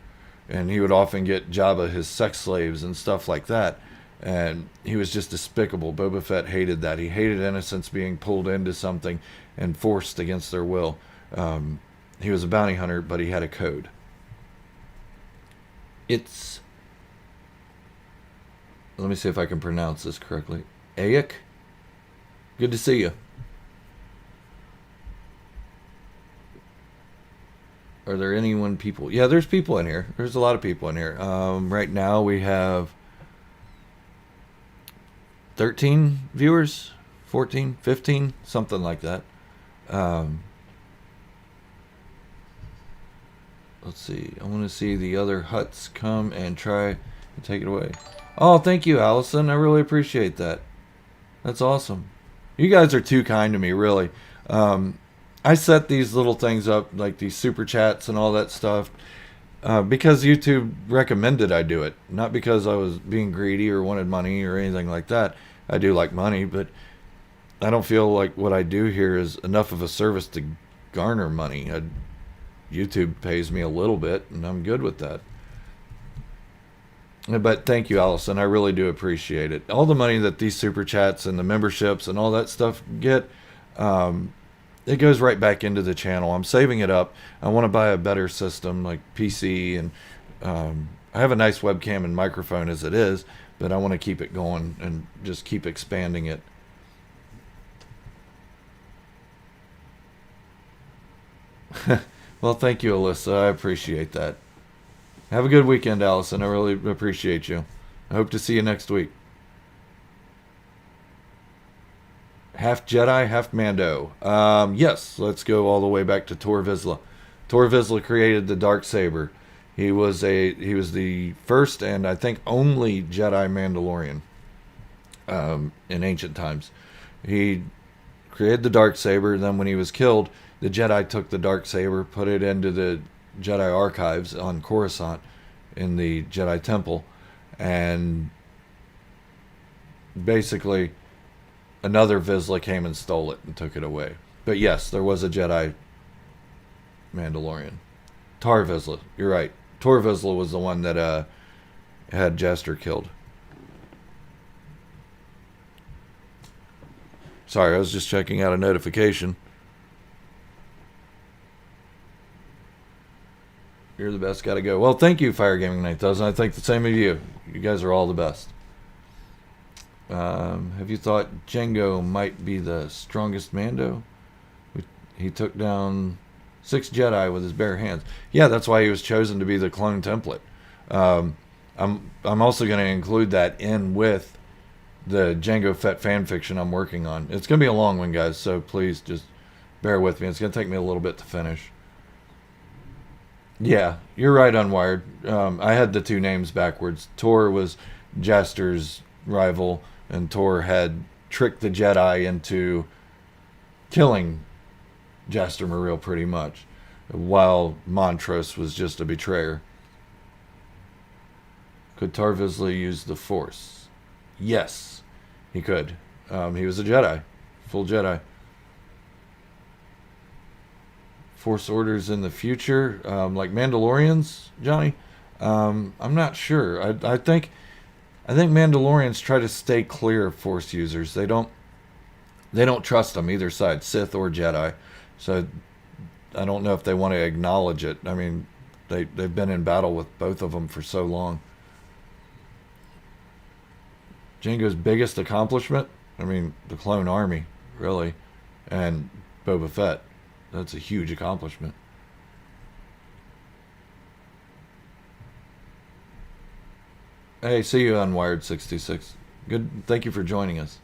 And he would often get Jabba his sex slaves and stuff like that. And he was just despicable. Boba Fett hated that. He hated innocents being pulled into something and forced against their will. He was a bounty hunter, but he had a code. Let me see if I can pronounce this correctly. Ayek? Good to see you. Are there people? Yeah, there's people in here. There's a lot of people in here. Right now we have 13 viewers, 14, 15, something like that. Let's see. I want to see the other huts come and try and take it away. Oh, thank you, Allison. I really appreciate that. That's awesome. You guys are too kind to me, really. I set these little things up, like these super chats and all that stuff, because YouTube recommended I do it. Not because I was being greedy or wanted money or anything like that. I do like money, but I don't feel like what I do here is enough of a service to garner money. YouTube pays me a little bit, and I'm good with that. But thank you, Allison. I really do appreciate it. All the money that these super chats and the memberships and all that stuff get, it goes right back into the channel. I'm saving it up. I want to buy a better system like PC, and I have a nice webcam and microphone as it is, but I want to keep it going and just keep expanding it. Well, thank you, Alyssa. I appreciate that. Have a good weekend, Allison. I really appreciate you. I hope to see you next week. Half Jedi, half Mando. Yes, let's go all the way back to Tor Vizsla. Tor Vizsla created the Darksaber. He was the first and I think only Jedi Mandalorian in ancient times. He created the Darksaber. Then when he was killed, the Jedi took the Darksaber, put it into the Jedi archives on Coruscant in the Jedi Temple, and basically another Vizsla came and stole it and took it away. But yes, there was a Jedi Mandalorian. Tar Vizsla, you're right. Tor Vizsla was the one that had Jester killed. Sorry, I was just checking out a notification. You're the best, gotta go. Well, thank you, Fire Gaming 9000. I think the same of you. You guys are all the best. Have you thought Jango might be the strongest Mando? He took down 6 Jedi with his bare hands. Yeah, that's why he was chosen to be the clone template. I'm also going to include that in with the Jango Fett fanfiction I'm working on. It's going to be a long one, guys, so please just bear with me. It's going to take me a little bit to finish. Yeah, you're right, Unwired. I had the two names backwards. Tor was Jaster's rival, and Tor had tricked the Jedi into killing Jaster Maril pretty much, while Montrose was just a betrayer. Could Tarvisly use the Force? Yes, he could. He was a Jedi, full Jedi. Force orders in the future, like Mandalorians, Johnny. I'm not sure. I think Mandalorians try to stay clear of Force users. They don't trust them either side, Sith or Jedi. So I don't know if they want to acknowledge it. I mean, they've been in battle with both of them for so long. Jango's biggest accomplishment, I mean, the clone army, really, and Boba Fett. That's a huge accomplishment. Hey, see you on Wired 66. Good. Thank you for joining us.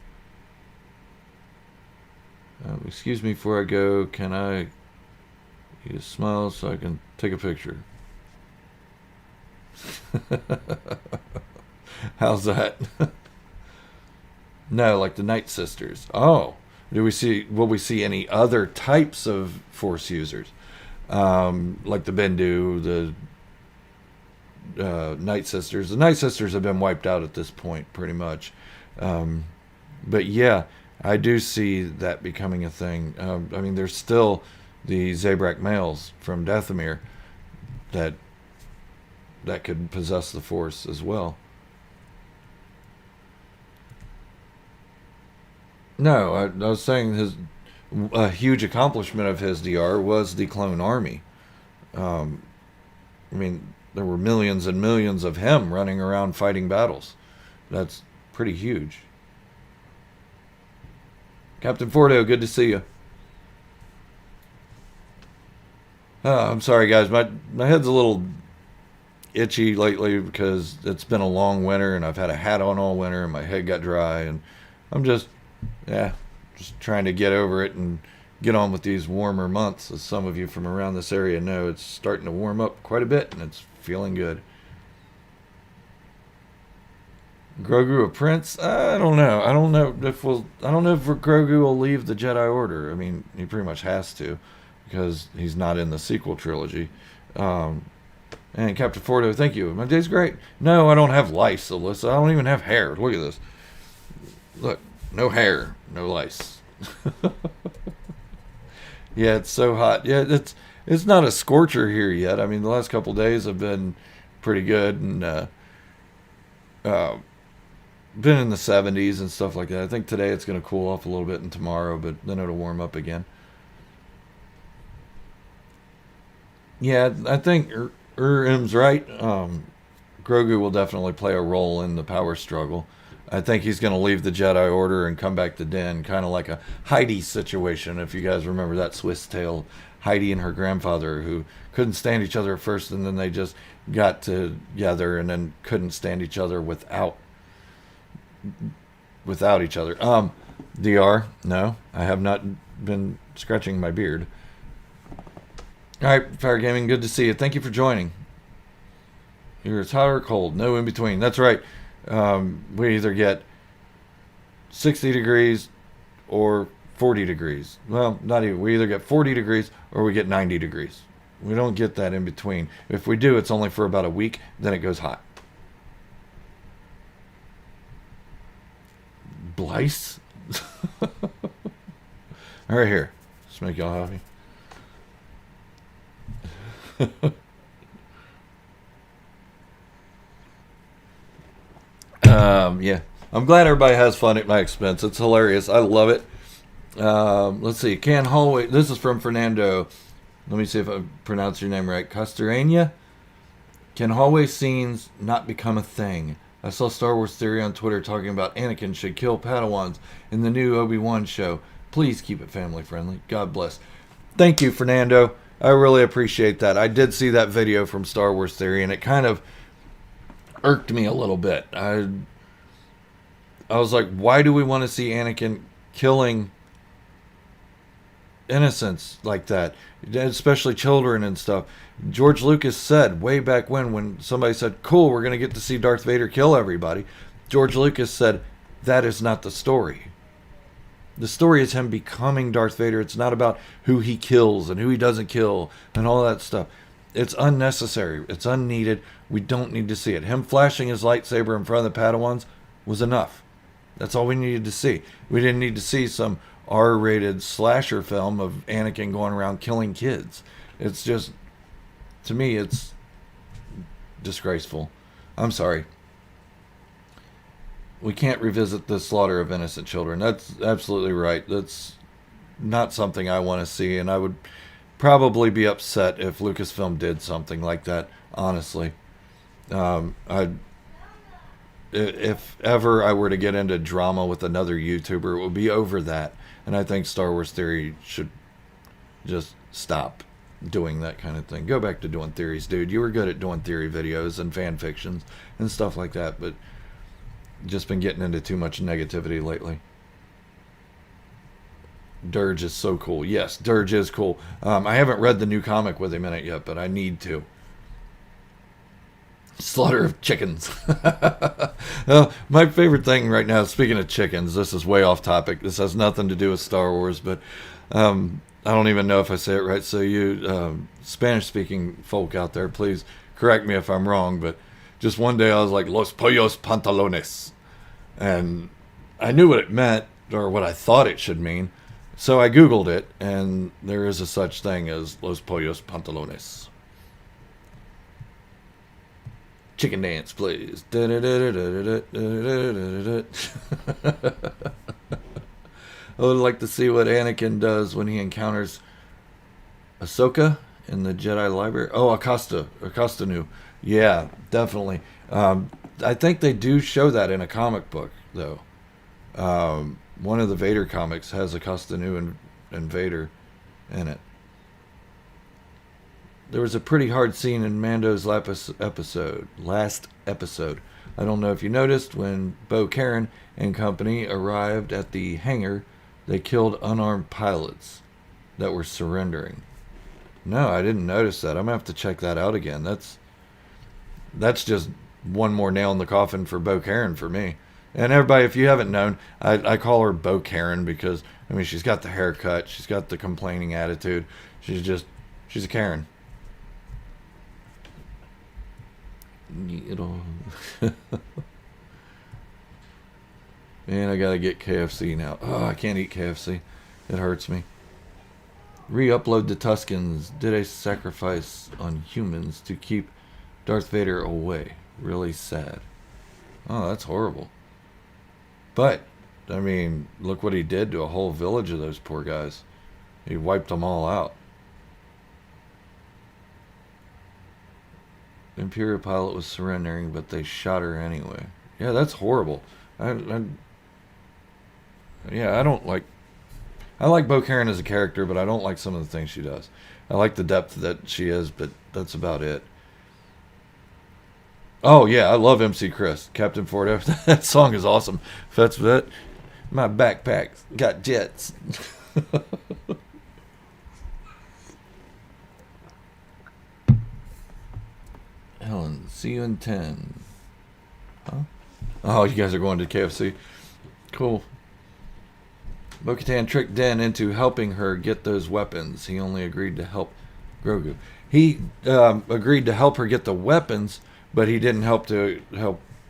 Excuse me before I go. Can I get a smile so I can take a picture? How's that? No, like the Night Sisters. Oh, will we see any other types of Force users? Like the Bendu, the Night Sisters. The Night Sisters have been wiped out at this point, pretty much. But yeah, I do see that becoming a thing. I mean, there's still the Zabrak males from Dathomir that could possess the Force as well. No, I was saying a huge accomplishment of his DR was the clone army. Um, I mean, there were millions and millions of him running around fighting battles. That's pretty huge. Captain Fordo, good to see you. I'm sorry, guys. My head's a little itchy lately because it's been a long winter and I've had a hat on all winter and my head got dry and I'm yeah, just trying to get over it and get on with these warmer months. As some of you from around this area know, it's starting to warm up quite a bit and it's feeling good. Grogu a prince? I don't know. I don't know if Grogu will leave the Jedi Order. I mean, he pretty much has to because he's not in the sequel trilogy. Um, and Captain Fordo, thank you. My day's great. No, I don't have lice, Alyssa. I don't even have hair. Look at this. Look, no hair, no lice. Yeah, it's so hot. Yeah, it's not a scorcher here yet. I mean, the last couple days have been pretty good and uh, been in the 70s and stuff like that. I think today it's going to cool off a little bit and tomorrow, but then it'll warm up again. Yeah, I think Im's right. Grogu will definitely play a role in the power struggle. I think he's going to leave the Jedi Order and come back to Din, kind of like a Heidi situation, if you guys remember that Swiss tale. Heidi and her grandfather, who couldn't stand each other at first, and then they just got together and then couldn't stand each other without each other. DR, no, I have not been scratching my beard. All right, Fire Gaming, good to see you. Thank you for joining. You're hot or cold, no in between. That's right. We either get 60 degrees or 40 degrees. Well, not even. We either get 40 degrees or we get 90 degrees. We don't get that in between. If we do, it's only for about a week, then it goes hot. Blice? All right, here. Let's make y'all happy. Yeah. I'm glad everybody has fun at my expense. It's hilarious. I love it. Let's see. Can hallway. This is from Fernando. Let me see if I pronounce your name right. Castorania. Can hallway scenes not become a thing? I saw Star Wars Theory on Twitter talking about Anakin should kill Padawans in the new Obi-Wan show. Please keep it family friendly. God bless. Thank you, Fernando. I really appreciate that. I did see that video from Star Wars Theory, and it kind of irked me a little bit. I was like, why do we want to see Anakin killing innocents like that, especially children and stuff. George Lucas said way back when somebody said, cool, we're going to get to see Darth Vader kill everybody. George Lucas said, that is not the story. The story is him becoming Darth Vader. It's not about who he kills and who he doesn't kill and all that stuff. It's unnecessary. It's unneeded. We don't need to see it. Him flashing his lightsaber in front of the Padawans was enough. That's all we needed to see. We didn't need to see some R-rated slasher film of Anakin going around killing kids. It's just, to me, it's disgraceful. I'm sorry. We can't revisit the slaughter of innocent children. That's absolutely right. That's not something I want to see, and I would probably be upset if Lucasfilm did something like that, honestly. If ever I were to get into drama with another YouTuber, it would be over that. And I think Star Wars Theory should just stop doing that kind of thing. Go back to doing theories, dude. You were good at doing theory videos and fan fictions and stuff like that, but just been getting into too much negativity lately. Dirge is so cool. Yes, Dirge is cool. I haven't read the new comic with him in it yet, but I need to. Slaughter of chickens. My favorite thing right now, speaking of chickens, this is way off topic. This has nothing to do with Star Wars, but I don't even know if I say it right. So you Spanish-speaking folk out there, please correct me if I'm wrong, but just one day I was like, Los Pollos Pantalones. And I knew what it meant, or what I thought it should mean. So I Googled it, and there is a such thing as Los Pollos Pantalones. Chicken dance, please. I would like to see what Anakin does when he encounters Ahsoka in the Jedi library. Oh, Acosta Nu. Yeah, definitely. I think they do show that in a comic book, though. One of the Vader comics has Acosta Nu and Vader in it. There was a pretty hard scene in Mando's last episode. I don't know if you noticed, when Bo-Katan and company arrived at the hangar, they killed unarmed pilots that were surrendering. No, I didn't notice that. I'm going to have to check that out again. That's just one more nail in the coffin for Bo-Katan for me. And everybody, if you haven't known, I call her Bo-Katan because, I mean, she's got the haircut. She's got the complaining attitude. She's a Karen. Man, I gotta get KFC now. Oh, I can't eat KFC. It hurts me. Re-upload the Tuskens. Did a sacrifice on humans to keep Darth Vader away. Really sad. Oh, that's horrible. But, I mean, look what he did to a whole village of those poor guys. He wiped them all out. The Imperial pilot was surrendering, but they shot her anyway. Yeah, that's horrible. I don't like... I like Bo-Katan as a character, but I don't like some of the things she does. I like the depth that she is, but that's about it. Oh, yeah, I love MC Chris. Captain Ford F. That song is awesome. Fett's Vet. My backpack's got jets. Helen, see you in 10. Huh? Oh, you guys are going to KFC. Cool. Bo-Katan tricked Den into helping her get those weapons. He only agreed to help Grogu. He agreed to help her get the weapons, but he didn't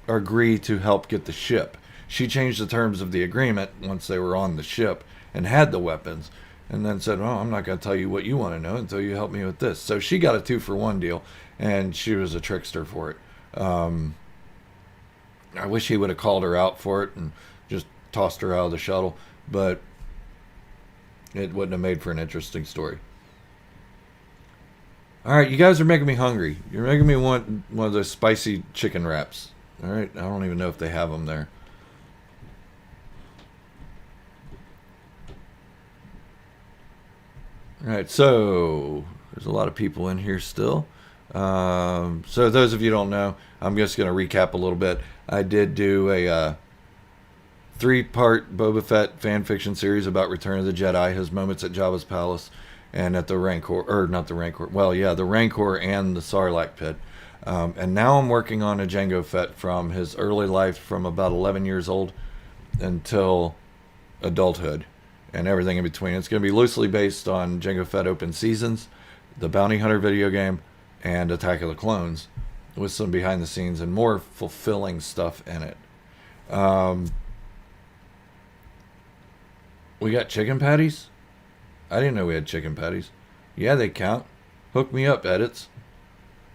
agree to help get the ship. She changed the terms of the agreement once they were on the ship and had the weapons, and then said, "Oh, I'm not going to tell you what you want to know until you help me with this." So she got a 2-for-1 deal, and she was a trickster for it. I wish he would have called her out for it and just tossed her out of the shuttle, but it wouldn't have made for an interesting story. Alright, you guys are making me hungry. You're making me want one of those spicy chicken wraps. Alright, I don't even know if they have them there. Alright, so there's a lot of people in here still. So those of you who don't know, I'm just going to recap a little bit. I did do a 3-part Boba Fett fan fiction series about Return of the Jedi, his moments at Jabba's palace and at the Rancor, or not the Rancor, well, yeah, the Rancor and the Sarlacc pit. And now I'm working on a Jango Fett from his early life, from about 11 years old until adulthood and everything in between. It's going to be loosely based on Jango Fett Open Seasons, the Bounty Hunter video game, and Attack of the Clones, with some behind the scenes and more fulfilling stuff in it. We got chicken patties? I didn't know we had chicken patties. Yeah, they count. Hook me up, edits.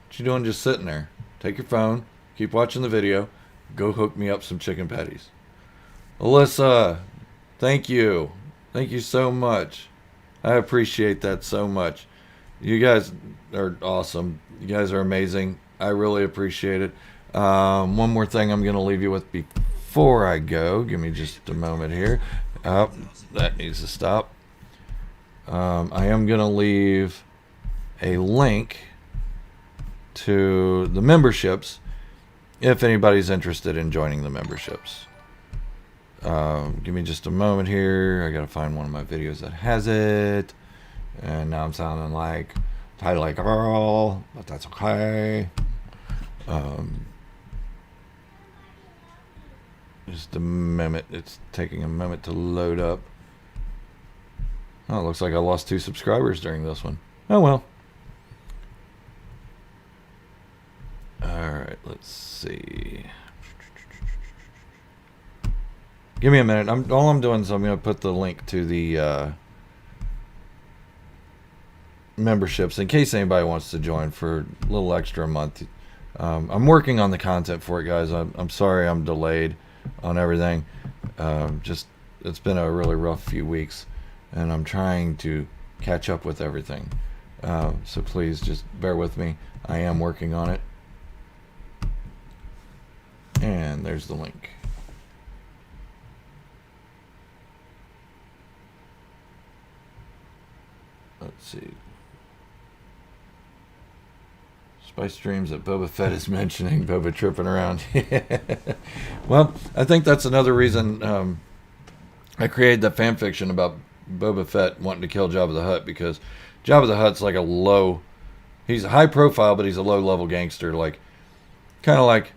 What you doing just sitting there? Take your phone, keep watching the video, go hook me up some chicken patties. Alyssa, thank you. Thank you so much. I appreciate that so much. You guys are awesome. You guys are amazing. I really appreciate it. One more thing I'm going to leave you with before I go. Give me just a moment here. Oh, that needs to stop. I am going to leave a link to the memberships if anybody's interested in joining the memberships. Give me just a moment here. I got to find one of my videos that has it. And now I'm sounding like title like girl, but that's okay. Just a moment. It's taking a moment to load up. Oh, it looks like I lost 2 subscribers during this one. Oh well. Alright, let's see. Give me a minute. All I'm doing is I'm going to put the link to the memberships in case anybody wants to join for a little extra a month. I'm working on the content for it, guys. I'm sorry I'm delayed on everything. Just it's been a really rough few weeks, and I'm trying to catch up with everything. So please just bear with me. I am working on it. And there's the link. Let's see. Spice dreams that Boba Fett is mentioning. Boba tripping around. Well, I think that's another reason I created that fan fiction about Boba Fett wanting to kill Jabba the Hutt, because Jabba the Hutt's like he's high profile, but he's a low level gangster. Like, kind of like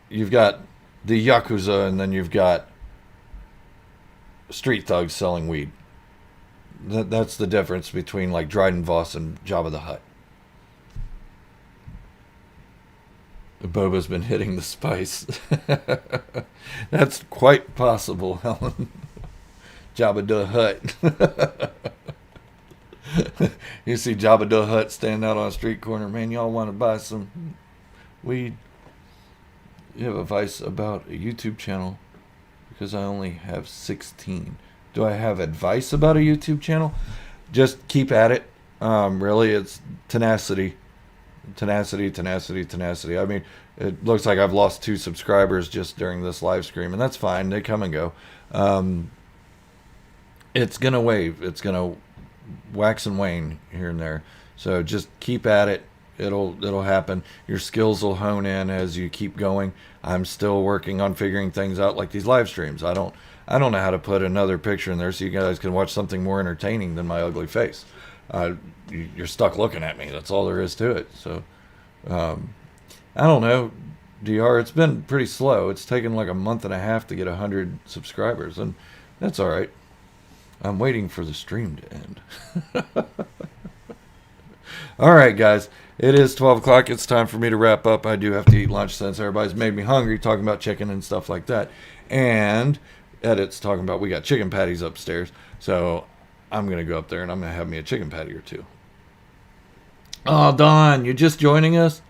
you've got the Yakuza and then you've got street thugs selling weed. That's the difference between like Dryden Voss and Jabba the Hutt. Boba's been hitting the spice. That's quite possible, Helen. Jabba the Hutt. You see Jabba the Hutt stand out on a street corner. Man, y'all want to buy some weed? You have advice about a YouTube channel? Because I only have 16. Do I have advice about a YouTube channel? Just keep at it. Really, it's tenacity. Tenacity. I mean, it looks like I've lost 2 subscribers just during this live stream, and that's fine. They come and go. It's going to wave. It's going to wax and wane here and there. So just keep at it. It'll happen. Your skills will hone in as you keep going. I'm still working on figuring things out, like these live streams. I don't know how to put another picture in there so you guys can watch something more entertaining than my ugly face. You're stuck looking at me. That's all there is to it. So, I don't know, DR. It's been pretty slow. It's taken like a month and a half to get 100 subscribers, and that's all right. I'm waiting for the stream to end. All right, guys. It is 12 o'clock. It's time for me to wrap up. I do have to eat lunch since everybody's made me hungry talking about chicken and stuff like that. And edits talking about we got chicken patties upstairs. So I'm going to go up there and I'm going to have me a chicken patty or 2. Oh, Dawn, you just joining us?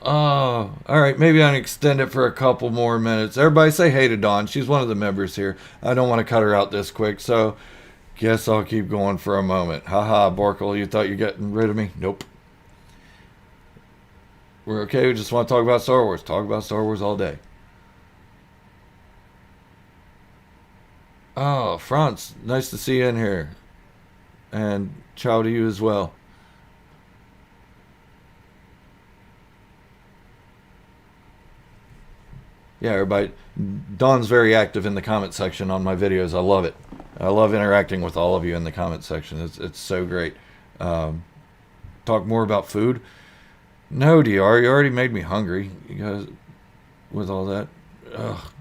Oh, all right. Maybe I can extend it for a couple more minutes. Everybody say hey to Dawn. She's one of the members here. I don't want to cut her out this quick, so guess I'll keep going for a moment. Haha, Borkle, you thought you're getting rid of me? Nope. We're okay. We just want to talk about Star Wars. Talk about Star Wars all day. Oh, Franz, nice to see you in here. And ciao to you as well. Yeah, everybody. Dawn's very active in the comment section on my videos. I love it. I love interacting with all of you in the comment section. It's so great. Talk more about food? No, DR. You already made me hungry. You guys, with all that. Ugh.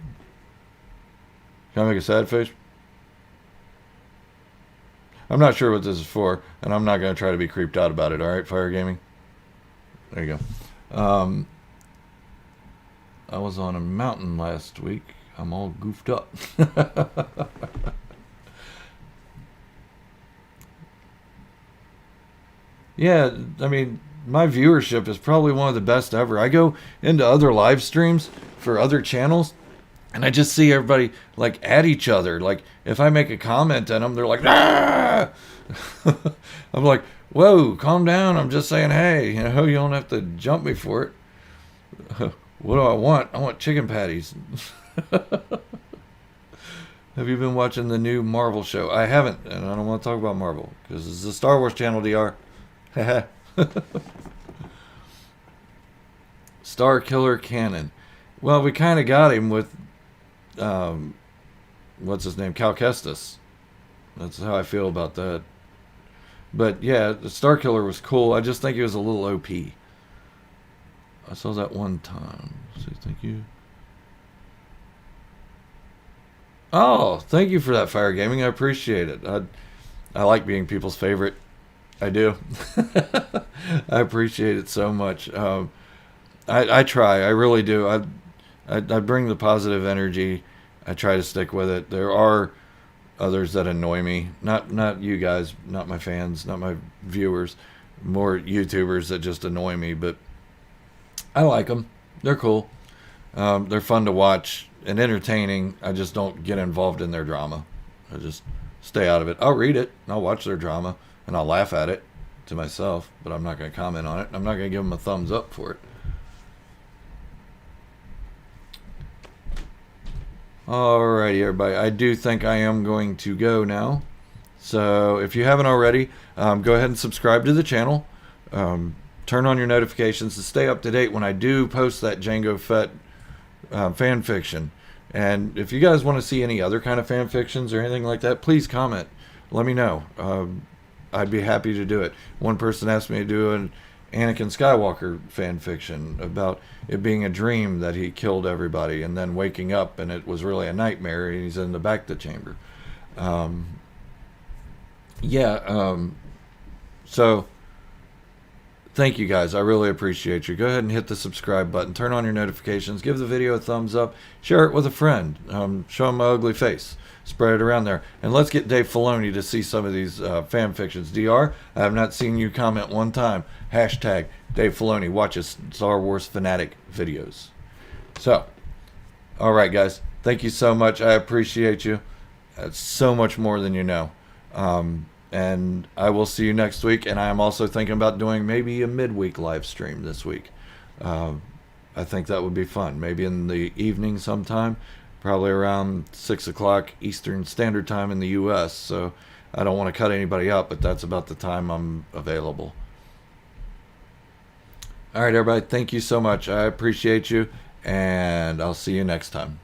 Can I make a sad face? I'm not sure what this is for, and I'm not going to try to be creeped out about it. All right, Fire Gaming? There you go. I was on a mountain last week. I'm all goofed up. Yeah, I mean, my viewership is probably one of the best ever. I go into other live streams for other channels, and I just see everybody like at each other. Like if I make a comment at them, they're like, ah! I'm like, whoa, calm down. I'm just saying, hey, you know, you don't have to jump me for it. What do I want? I want chicken patties. Have you been watching the new Marvel show? I haven't, and I don't want to talk about Marvel because it's a Star Wars channel, DR. Star Killer Cannon. Well, we kind of got him with, what's his name? Cal Kestis. That's how I feel about that. But yeah, the Star Killer was cool. I just think he was a little OP. I saw that one time. So thank you. Oh, thank you for that, Fire Gaming. I appreciate it. I like being people's favorite. I do. I appreciate it so much. I try. I really do. I bring the positive energy. I try to stick with it. There are others that annoy me. Not you guys, not my fans, not my viewers. More YouTubers that just annoy me. But I like them. They're cool. They're fun to watch and entertaining. I just don't get involved in their drama. I just stay out of it. I'll read it. I'll watch their drama. And I'll laugh at it to myself, but I'm not going to comment on it. I'm not going to give them a thumbs up for it. Alrighty, everybody. I do think I am going to go now. So if you haven't already, go ahead and subscribe to the channel. Turn on your notifications to stay up to date when I do post that Jango Fett fan fiction. And if you guys want to see any other kind of fan fictions or anything like that, please comment. Let me know. I'd be happy to do it. One person asked me to do an Anakin Skywalker fan fiction about it being a dream that he killed everybody and then waking up and it was really a nightmare and he's in the Bacta chamber. So thank you guys. I really appreciate you. Go ahead and hit the subscribe button. Turn on your notifications. Give the video a thumbs up. Share it with a friend. Show them my ugly face. Spread it around there. And let's get Dave Filoni to see some of these fan fictions. DR, I have not seen you comment one time. Hashtag Dave Filoni watches Star Wars Fanatic videos. So, alright guys. Thank you so much. I appreciate you. That's so much more than you know. And I will see you next week. And I am also thinking about doing maybe a midweek live stream this week. I think that would be fun. Maybe in the evening sometime. Probably around 6 o'clock Eastern Standard Time in the U.S. So I don't want to cut anybody out, but that's about the time I'm available. All right, everybody. Thank you so much. I appreciate you. And I'll see you next time.